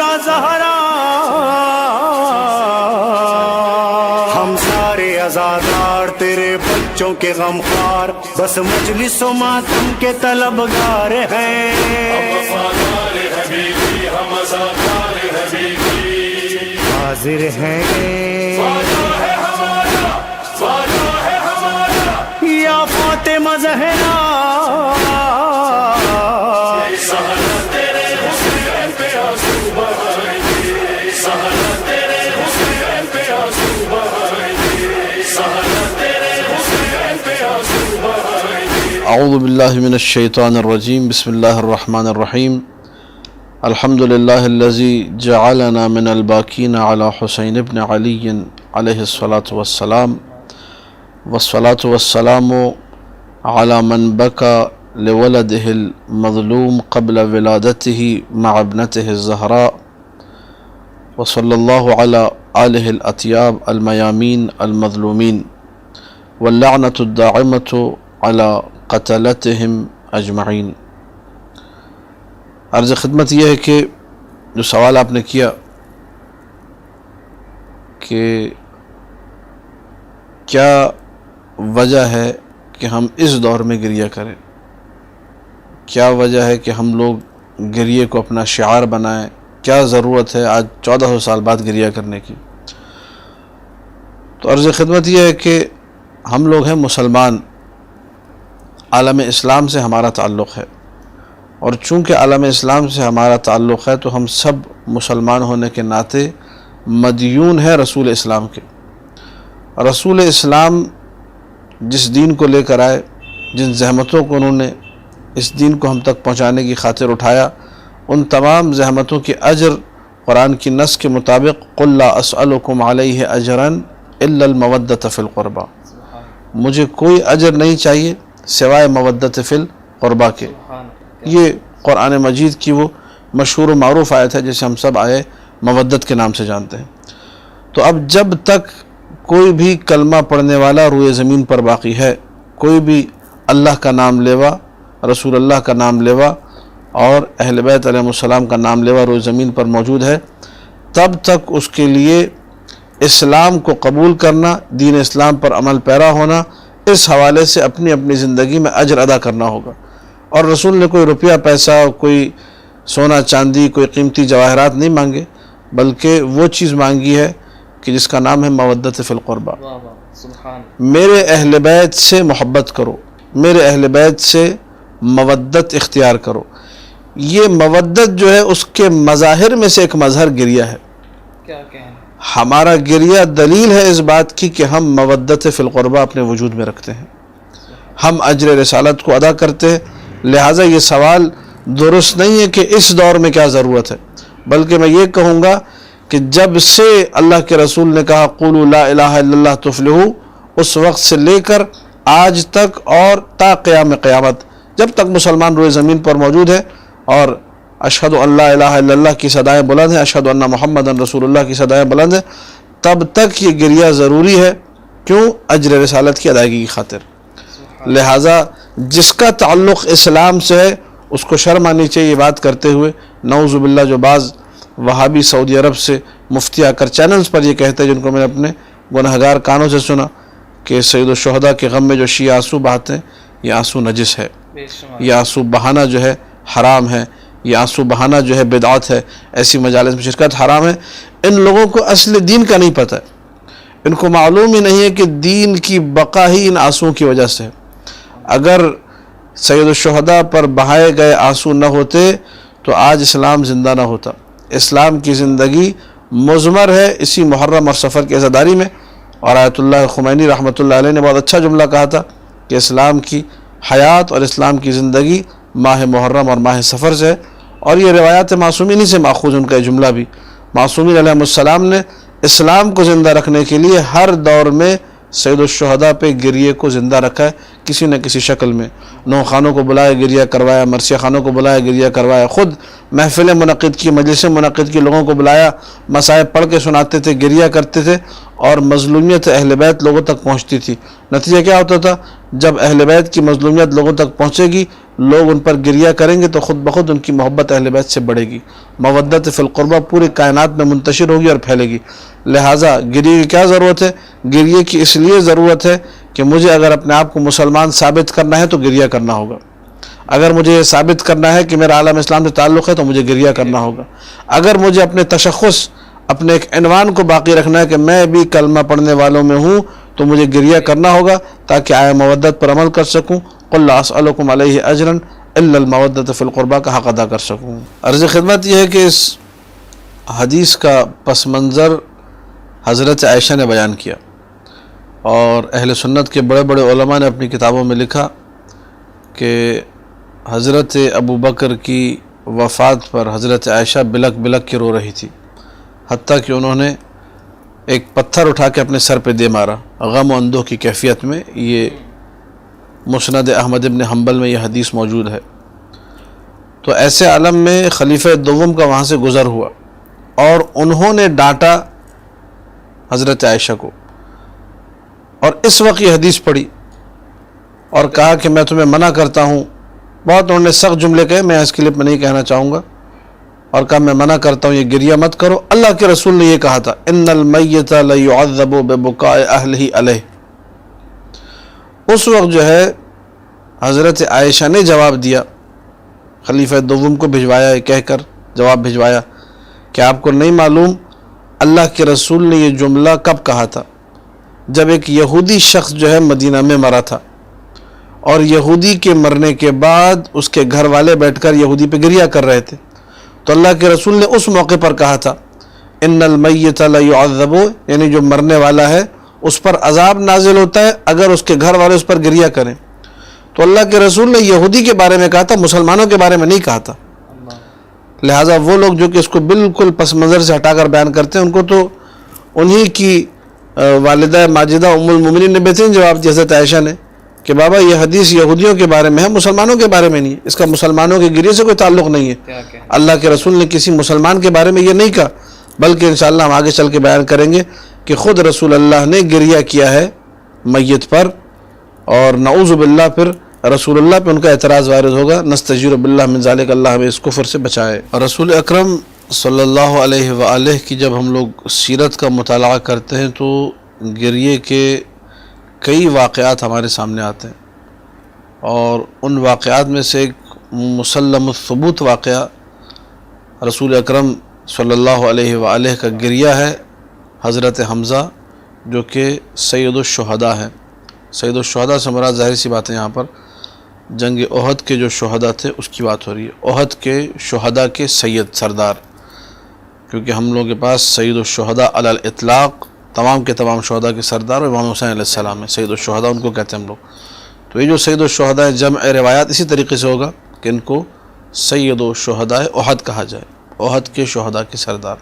یا زہرا ہم سارے عزادار تیرے بچوں کے غمخوار، بس مجلس و ماتم کے طلبگار ہیں. حاضر ہیں یا فاطمہ زہرا، اعوذ باللہ من الشیطان الرجیم، بسم اللہ الرحمن الرحیم. الحمد للہ الذی جعلنا من الباکین علی حسین ابن علی علیہ الصلاۃ والسلام، والصلاۃ والسلام علی من بکا لولدہ المظلوم قبل ولادتہ مع ابنتہ الزہراء، وصلی اللہ علی آلہ الاطیاب المیامین المظلومین، واللعنۃ الداعمۃ علی قتلتہم اجمعین. عرض خدمت یہ ہے کہ جو سوال آپ نے کیا کہ کیا وجہ ہے کہ ہم اس دور میں گریہ کریں، کیا وجہ ہے کہ ہم لوگ گریے کو اپنا شعار بنائیں، کیا ضرورت ہے آج 1400 سال بعد گریہ کرنے کی. تو عرض خدمت یہ ہے کہ ہم لوگ ہیں مسلمان، عالم اسلام سے ہمارا تعلق ہے، اور چونکہ عالم اسلام سے ہمارا تعلق ہے تو ہم سب مسلمان ہونے کے ناطے مدیون ہیں رسول اسلام کے. رسول اسلام جس دین کو لے کر آئے، جن زحمتوں کو انہوں نے اس دین کو ہم تک پہنچانے کی خاطر اٹھایا، ان تمام زحمتوں کے اجر قرآن کی نص کے مطابق قُلْ لَا أَسْأَلُكُمْ عَلَيْهِ أَجْرًا إِلَّا الْمَوَدَّةَ فِي الْقُرْبَى، مجھے کوئی اجر نہیں چاہیے سوائے مودت فی القربہ کے. یہ قرآن مجید کی وہ مشہور و معروف آیت ہے جسے ہم سب آئے مودت کے نام سے جانتے ہیں. تو اب جب تک کوئی بھی کلمہ پڑھنے والا روئے زمین پر باقی ہے، کوئی بھی اللہ کا نام لیوا، رسول اللہ کا نام لیوا اور اہل بیت علیہ السلام کا نام لیوا روئے زمین پر موجود ہے، تب تک اس کے لیے اسلام کو قبول کرنا، دین اسلام پر عمل پیرا ہونا، اس حوالے سے اپنی اپنی زندگی میں اجر ادا کرنا ہوگا. اور رسول نے کوئی روپیہ پیسہ، کوئی سونا چاندی، کوئی قیمتی جواہرات نہیں مانگے، بلکہ وہ چیز مانگی ہے کہ جس کا نام ہے مودت فی القربہ. میرے اہل بیت سے محبت کرو، میرے اہل بیت سے مودت اختیار کرو. یہ مودت جو ہے اس کے مظاہر میں سے ایک مظہر گریہ ہے. ہمارا گریہ دلیل ہے اس بات کی کہ ہم مودت فی القربہ اپنے وجود میں رکھتے ہیں، ہم اجر رسالت کو ادا کرتے ہیں. لہٰذا یہ سوال درست نہیں ہے کہ اس دور میں کیا ضرورت ہے، بلکہ میں یہ کہوں گا کہ جب سے اللہ کے رسول نے کہا قولوا لا الہ الا اللہ تفلحوا، اس وقت سے لے کر آج تک اور تا قیام قیامت، جب تک مسلمان روئے زمین پر موجود ہے اور اشہد ان لا الہ الا اللہ کی صدائیں بلند ہیں، اشہد ان محمد رسول اللہ کی صدائیں بلند ہیں، تب تک یہ گریہ ضروری ہے. کیوں؟ اجر رسالت کی ادائیگی کی خاطر. لہٰذا جس کا تعلق اسلام سے ہے اس کو شرم آنی چاہیے یہ بات کرتے ہوئے. نعوذ باللہ جو بعض وہابی سعودی عرب سے مفتی آ کر چینلز پر یہ کہتے ہیں، جن کو میں نے اپنے گنہگار کانوں سے سنا، کہ سید الشہداء کے غم میں جو شیعہ آنسو بہاتے ہیں یہ آنسو نجس ہے، یہ آنسو بہانا جو ہے حرام ہے، یہ آنسو بہانا جو ہے بدعت ہے، ایسی مجالس میں شرکت حرام ہے. ان لوگوں کو اصل دین کا نہیں پتہ ہے، ان کو معلوم ہی نہیں ہے کہ دین کی بقا ہی ان آنسوؤں کی وجہ سے ہے. اگر سید الشہداء پر بہائے گئے آنسو نہ ہوتے تو آج اسلام زندہ نہ ہوتا. اسلام کی زندگی مضمر ہے اسی محرم اور صفر کی عزاداری میں. اور آیت اللہ خمینی رحمۃ اللہ علیہ نے بہت اچھا جملہ کہا تھا کہ اسلام کی حیات اور اسلام کی زندگی ماہ محرم اور ماہ صفر سے ہے. اور یہ روایات معصومین ہی سے ماخوذ ان کا جملہ بھی. معصومین علیہ السلام نے اسلام کو زندہ رکھنے کے لیے ہر دور میں سید الشہداء پہ گریے کو زندہ رکھا ہے کسی نہ کسی شکل میں. نو خانوں کو بلایا گریہ کروایا، مرثیہ خانوں کو بلایا گریہ کروایا، خود محفلیں منعقد کی، مجلسیں منعقد کی، لوگوں کو بلایا، مصائب پڑھ کے سناتے تھے، گریہ کرتے تھے، اور مظلومیت اہل بیت لوگوں تک پہنچتی تھی. نتیجہ کیا ہوتا تھا؟ جب اہل بیت کی مظلومیت لوگوں تک پہنچے گی لوگ ان پر گریہ کریں گے تو خود بخود ان کی محبت اہل بیت سے بڑھے گی، مودت فی القربہ پوری کائنات میں منتشر ہوگی اور پھیلے گی۔ لہٰذا گریہ کی کیا ضرورت ہے؟ گریہ کی اس لیے ضرورت ہے کہ مجھے اگر اپنے آپ کو مسلمان ثابت کرنا ہے تو گریہ کرنا ہوگا، اگر مجھے یہ ثابت کرنا ہے کہ میرا عالم اسلام سے تعلق ہے تو مجھے گریہ کرنا ہوگا، اگر مجھے اپنے تشخص، اپنے ایک عنوان کو باقی رکھنا ہے کہ میں بھی کلمہ پڑھنے والوں میں ہوں تو مجھے گریہ کرنا ہوگا تاکہ آئے مودت پر عمل کر سکوں۔ قل لا اسألکم علیہ اجرا الا المودۃ فی القربہ کا حق ادا کر سکوں۔ عرض خدمت یہ ہے کہ اس حدیث کا پس منظر حضرت عائشہ نے بیان کیا، اور اہل سنت کے بڑے بڑے علماء نے اپنی کتابوں میں لکھا کہ حضرت ابو بکر کی وفات پر حضرت عائشہ بلک بلک کے رو رہی تھی، حتیٰ کہ انہوں نے ایک پتھر اٹھا کے اپنے سر پہ دے مارا غم و اندوہ کی کیفیت میں۔ یہ مسند احمد ابن حنبل میں یہ حدیث موجود ہے۔ تو ایسے عالم میں خلیفہ دوم کا وہاں سے گزر ہوا اور انہوں نے ڈانٹا حضرت عائشہ کو، اور اس وقت یہ حدیث پڑھی اور کہا کہ میں تمہیں منع کرتا ہوں۔ بہت انہوں نے سخت جملے کہے، میں اس کلپ میں نہیں کہنا چاہوں گا، اور کہا میں منع کرتا ہوں، یہ گریہ مت کرو۔ اللہ کے رسول نے یہ کہا تھا ان المیت لیعذب ببکاء اہلہ علیہ۔ اس وقت جو ہے حضرت عائشہ نے جواب دیا، خلیفہ دوم کو بھجوایا، کہہ کر جواب بھجوایا کہ آپ کو نہیں معلوم اللہ کے رسول نے یہ جملہ کب کہا تھا؟ جب ایک یہودی شخص جو ہے مدینہ میں مرا تھا، اور یہودی کے مرنے کے بعد اس کے گھر والے بیٹھ کر یہودی پہ گریہ کر رہے تھے، تو اللہ کے رسول نے اس موقع پر کہا تھا ان المیت لیعذب، یعنی جو مرنے والا ہے اس پر عذاب نازل ہوتا ہے اگر اس کے گھر والے اس پر گریہ کریں۔ تو اللہ کے رسول نے یہودی کے بارے میں کہا تھا، مسلمانوں کے بارے میں نہیں کہا تھا۔ لہٰذا وہ لوگ جو کہ اس کو بالکل پس منظر سے ہٹا کر بیان کرتے ہیں، ان کو تو انہی کی والدہ ماجدہ ام المومنین نے بہترین جواب دیا حضرت عائشہ نے کہ بابا یہ حدیث یہودیوں کے بارے میں ہے، مسلمانوں کے بارے میں نہیں ہے، اس کا مسلمانوں کے گریہ سے کوئی تعلق نہیں ہے۔ اللہ کے رسول نے کسی مسلمان کے بارے میں یہ نہیں کہا، بلکہ انشاءاللہ ہم آگے چل کے بیان کریں گے کہ خود رسول اللہ نے گریہ کیا ہے میت پر، اور نعوذ باللہ پھر رسول اللہ پہ ان کا اعتراض وارد ہوگا۔ نستجیر باللہ من ذالک، اللہ ہمیں اس کفر سے بچائے۔ اور رسول اکرم صلی اللہ علیہ وآلہ کی جب ہم لوگ سیرت کا مطالعہ کرتے ہیں تو گریہ کے کئی واقعات ہمارے سامنے آتے ہیں، اور ان واقعات میں سے ایک مسلم الثبوت واقعہ رسول اکرم صلی اللہ علیہ وآلہ کا گریہ ہے حضرت حمزہ، جو کہ سید الشہداء ہیں۔ سید الشہداء سے مراد ظاہر سی بات ہے یہاں پر جنگ احد کے جو شہداء تھے اس کی بات ہو رہی ہے، احد کے شہداء کے سید سردار، کیونکہ ہم لوگوں کے پاس سید الشہداء علی الاطلاق تمام کے تمام شہداء کے سردار اور امام حسین علیہ السلام ہے، سید الشہداء ان کو کہتے ہیں ہم لوگ۔ تو یہ جو سید الشہداء جمع روایات اسی طریقے سے ہوگا کہ ان کو سید الشہداء احد کہا جائے، احد کے شہداء کے سردار۔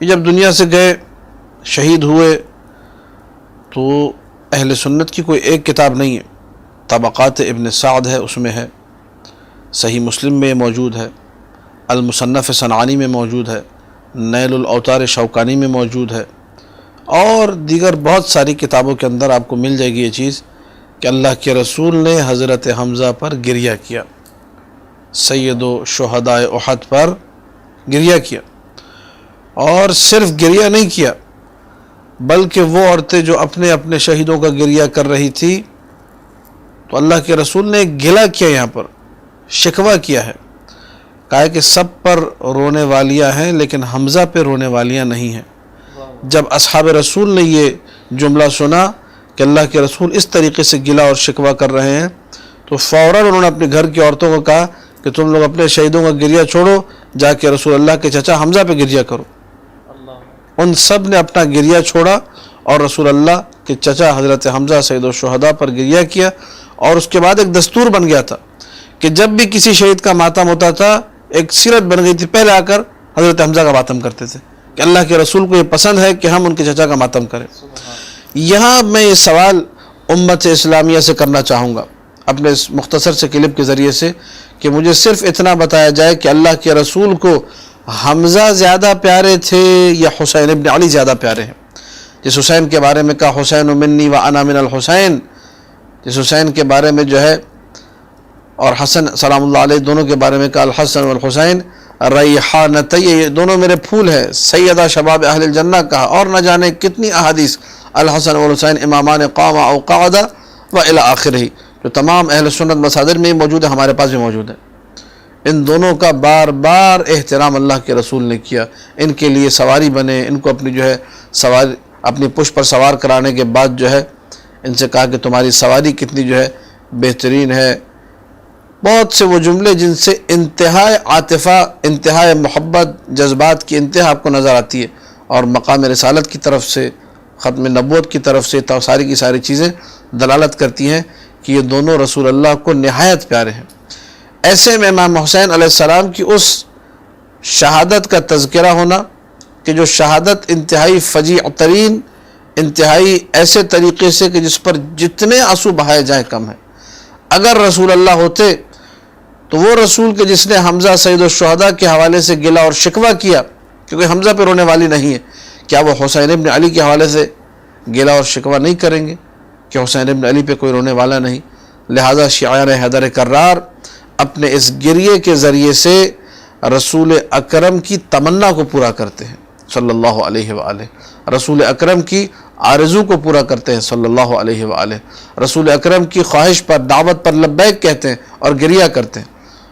یہ جب دنیا سے گئے، شہید ہوئے، تو اہل سنت کی کوئی ایک کتاب نہیں ہے، طبقات ابن سعد ہے، اس میں ہے، صحیح مسلم میں موجود ہے، المصنف صنعانی میں موجود ہے، نیل الاوطار شوکانی میں موجود ہے، اور دیگر بہت ساری کتابوں کے اندر آپ کو مل جائے گی یہ چیز کہ اللہ کے رسول نے حضرت حمزہ پر گریہ کیا، سید و شہداء احد پر گریہ کیا، اور صرف گریہ نہیں کیا بلکہ وہ عورتیں جو اپنے اپنے شہیدوں کا گریہ کر رہی تھی، تو اللہ کے رسول نے گلہ کیا، یہاں پر شکوہ کیا ہے، کہا کہ سب پر رونے والیاں ہیں لیکن حمزہ پہ رونے والیاں نہیں ہیں۔ جب اصحاب رسول نے یہ جملہ سنا کہ اللہ کے رسول اس طریقے سے گلہ اور شکوہ کر رہے ہیں، تو فوراً انہوں نے اپنے گھر کی عورتوں کو کہا کہ تم لوگ اپنے شہیدوں کا گریہ چھوڑو، جا کے رسول اللہ کے چچا حمزہ پہ گریہ کرو۔ ان سب نے اپنا گریہ چھوڑا اور رسول اللہ کے چچا حضرت حمزہ سید الشہداء پر گریہ کیا، اور اس کے بعد ایک دستور بن گیا تھا کہ جب بھی کسی شہید کا ماتم ہوتا تھا، ایک سیرت بن گئی تھی، پہلے آ کر حضرت حمزہ کا ماتم کرتے تھے کہ اللہ کے رسول کو یہ پسند ہے کہ ہم ان کے چچا کا ماتم کریں۔ یہاں میں یہ سوال امت اسلامیہ سے کرنا چاہوں گا اپنے اس مختصر سے کلپ کے ذریعے سے کہ مجھے صرف اتنا بتایا جائے کہ اللہ کے رسول کو حمزہ زیادہ پیارے تھے یا حسین ابن علی زیادہ پیارے ہیں؟ جس حسین کے بارے میں کہا حسین منی و انا من الحسین، جس حسین کے بارے میں جو ہے اور حسن سلام اللہ علیہ دونوں کے بارے میں کہا الحسن والحسین ریحانتی، یہ دونوں میرے پھول ہیں، سیدہ شباب اہل الجنہ کہا، اور نہ جانے کتنی احادیث الحسن والحسین امامان قام او قعد و الی آخرہ، جو تمام اہل سنت مصادر میں موجود ہے، ہمارے پاس بھی موجود ہے۔ ان دونوں کا بار بار احترام اللہ کے رسول نے کیا، ان کے لیے سواری بنے، ان کو اپنی جو ہے سواری اپنی پشت پر سوار کرانے کے بعد جو ہے ان سے کہا کہ تمہاری سواری کتنی جو ہے بہترین ہے۔ بہت سے وہ جملے جن سے انتہائی عاطفہ، انتہائی محبت، جذبات کی انتہا آپ کو نظر آتی ہے، اور مقام رسالت کی طرف سے، ختم نبوت کی طرف سے ساری کی ساری چیزیں دلالت کرتی ہیں کہ یہ دونوں رسول اللہ کو نہایت پیارے ہیں۔ ایسے میں امام حسین علیہ السلام کی اس شہادت کا تذکرہ ہونا کہ جو شہادت انتہائی فجیع ترین، انتہائی ایسے طریقے سے کہ جس پر جتنے آنسو بہائے جائیں کم ہے۔ اگر رسول اللہ ہوتے تو وہ رسول کہ جس نے حمزہ سید الشہداء کے حوالے سے گلہ اور شکوہ کیا، کیونکہ حمزہ پہ رونے والی نہیں ہے، کیا وہ حسین ابن علی کے حوالے سے گلہ اور شکوہ نہیں کریں گے کہ حسین ابن علی پہ کوئی رونے والا نہیں؟ لہٰذا شیعان حیدر کرار اپنے اس گریے کے ذریعے سے رسول اکرم کی تمنا کو پورا کرتے ہیں صلی اللہ علیہ وآلہ، رسول اکرم کی آرزو کو پورا کرتے ہیں صلی اللہ علیہ وآلہ، رسول اکرم کی خواہش پر، دعوت پر لبیک کہتے ہیں اور گریہ کرتے ہیں۔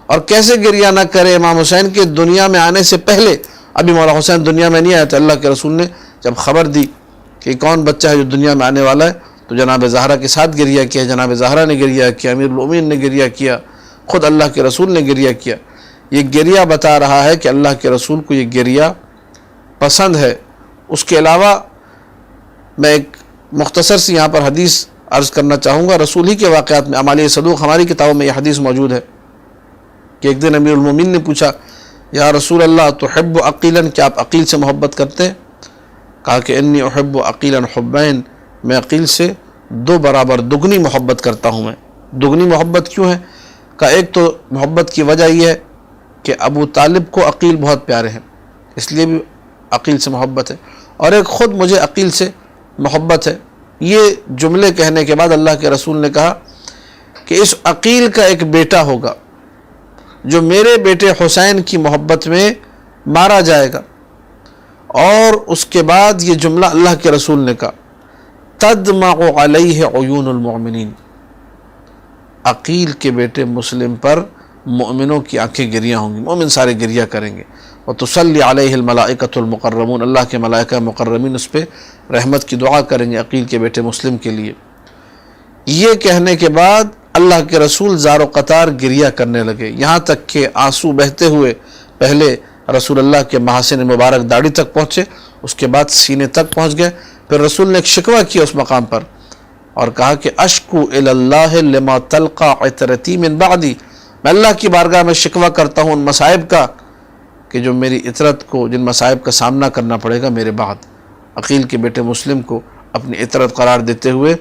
اور کیسے گریہ نہ کرے امام حسین کے دنیا میں آنے سے پہلے، ابھی مولا حسین دنیا میں نہیں آیا تو اللہ کے رسول نے جب خبر دی کہ کون بچہ ہے جو دنیا میں آنے والا ہے تو جناب زہرا کے ساتھ گریہ کیا، جناب زہرا نے گریہ کیا، امیر المومنین نے گریہ کیا، خود اللہ کے رسول نے گریہ کیا۔ یہ گریہ بتا رہا ہے کہ اللہ کے رسول کو یہ گریہ پسند ہے۔ اس کے علاوہ میں ایک مختصر سی یہاں پر حدیث عرض کرنا چاہوں گا، رسول ہی کے واقعات میں، اعمال صدوق ہماری کتابوں میں یہ حدیث موجود ہے کہ ایک دن امیر المومنین نے پوچھا یا رسول اللہ تحب عقیلا، کیا آپ عقیل سے محبت کرتے ہیں؟ کہا کہ انی احب عقیلا حبین، میں عقیل سے دو برابر دگنی محبت کرتا ہوں۔ میں دگنی محبت کیوں ہے؟ کہا ایک تو محبت کی وجہ یہ ہے کہ ابو طالب کو عقیل بہت پیارے ہیں، اس لیے بھی عقیل سے محبت ہے، اور ایک خود مجھے عقیل سے محبت ہے۔ یہ جملے کہنے کے بعد اللہ کے رسول نے کہا کہ اس عقیل کا ایک بیٹا ہوگا جو میرے بیٹے حسین کی محبت میں مارا جائے گا۔ اور اس کے بعد یہ جملہ اللہ کے رسول نے کہا تدمع علیہ عیون المؤمنین، عقیل کے بیٹے مسلم پر مؤمنوں کی آنکھیں گریہ ہوں گی، مومن سارے گریہ کریں گے۔ وتصلی علیہ الملائکۃ المقربون، اللہ کے ملائکہ مقربین اس پہ رحمت کی دعا کریں گے عقیل کے بیٹے مسلم کے لیے۔ یہ کہنے کے بعد اللہ کے رسول زار و قطار گریہ کرنے لگے، یہاں تک کہ آنسو بہتے ہوئے پہلے رسول اللہ کے محاسن مبارک داڑھی تک پہنچے، اس کے بعد سینے تک پہنچ گئے۔ پھر رسول نے ایک شکوہ کیا اس مقام پر اور کہا کہ اشکو الی اللہ لما تلقى عترتی من بعدی، میں اللہ کی بارگاہ میں شکوہ کرتا ہوں ان مصائب کا کہ جو میری عطرت کو، جن مصائب کا سامنا کرنا پڑے گا میرے بعد۔ عقیل کے بیٹے مسلم کو اپنی عطرت قرار دیتے ہوئے،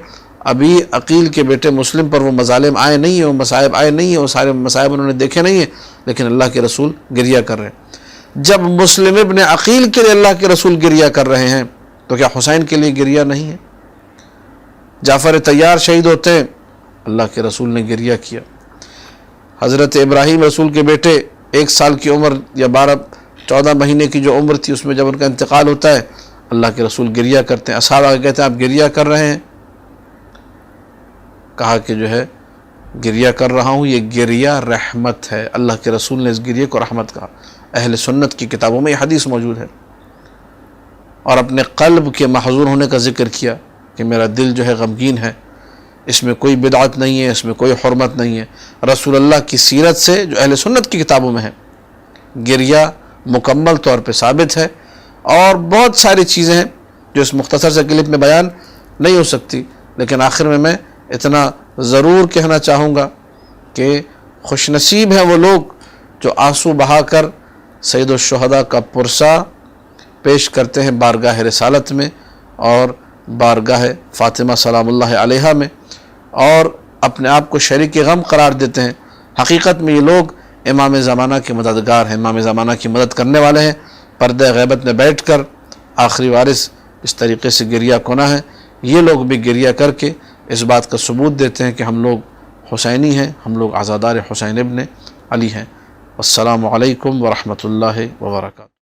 ابھی عقیل کے بیٹے مسلم پر وہ مظالم آئے نہیں ہیں، وہ مصائب آئے نہیں ہیں، وہ سارے مصائب انہوں نے دیکھے نہیں ہیں، لیکن اللہ کے رسول گریہ کر رہے ہیں۔ جب مسلم ابن عقیل کے لیے اللہ کے رسول گریہ کر رہے ہیں تو کیا حسین کے لیے گریہ نہیں ہے؟ جعفر طیار شہید ہوتے ہیں، اللہ کے رسول نے گریہ کیا۔ حضرت ابراہیم رسول کے بیٹے 1 سال کی عمر یا 14 مہینے کی جو عمر تھی اس میں جب ان کا انتقال ہوتا ہے، اللہ کے رسول گریہ کرتے ہیں۔ اصحاب آگے کہتے ہیں آپ گریہ کر رہے ہیں؟ کہا کہ جو ہے گریہ کر رہا ہوں، یہ گریہ رحمت ہے۔ اللہ کے رسول نے اس گریہ کو رحمت کہا۔ اہل سنت کی کتابوں میں یہ حدیث موجود ہے۔ اور اپنے قلب کے محزون ہونے کا ذکر کیا کہ میرا دل جو ہے غمگین ہے، اس میں کوئی بدعت نہیں ہے، اس میں کوئی حرمت نہیں ہے۔ رسول اللہ کی سیرت سے جو اہل سنت کی کتابوں میں ہے، گریہ مکمل طور پہ ثابت ہے۔ اور بہت ساری چیزیں ہیں جو اس مختصر سے کلپ میں بیان نہیں ہو سکتی، لیکن آخر میں اتنا ضرور کہنا چاہوں گا کہ خوش نصیب ہیں وہ لوگ جو آنسو بہا کر سید الشہداء کا پرسہ پیش کرتے ہیں بارگاہ رسالت میں اور بارگاہ فاطمہ سلام اللہ علیہا میں، اور اپنے آپ کو شریک غم قرار دیتے ہیں۔ حقیقت میں یہ لوگ امام زمانہ کے مددگار ہیں، امام زمانہ کی مدد کرنے والے ہیں۔ پردہ غیبت میں بیٹھ کر آخری وارث اس طریقے سے گریہ کنا ہے، یہ لوگ بھی گریہ کر کے اس بات کا ثبوت دیتے ہیں کہ ہم لوگ حسینی ہیں، ہم لوگ عزادار حسین ابن علی ہیں۔ السلام علیکم ورحمۃ اللہ وبرکاتہ۔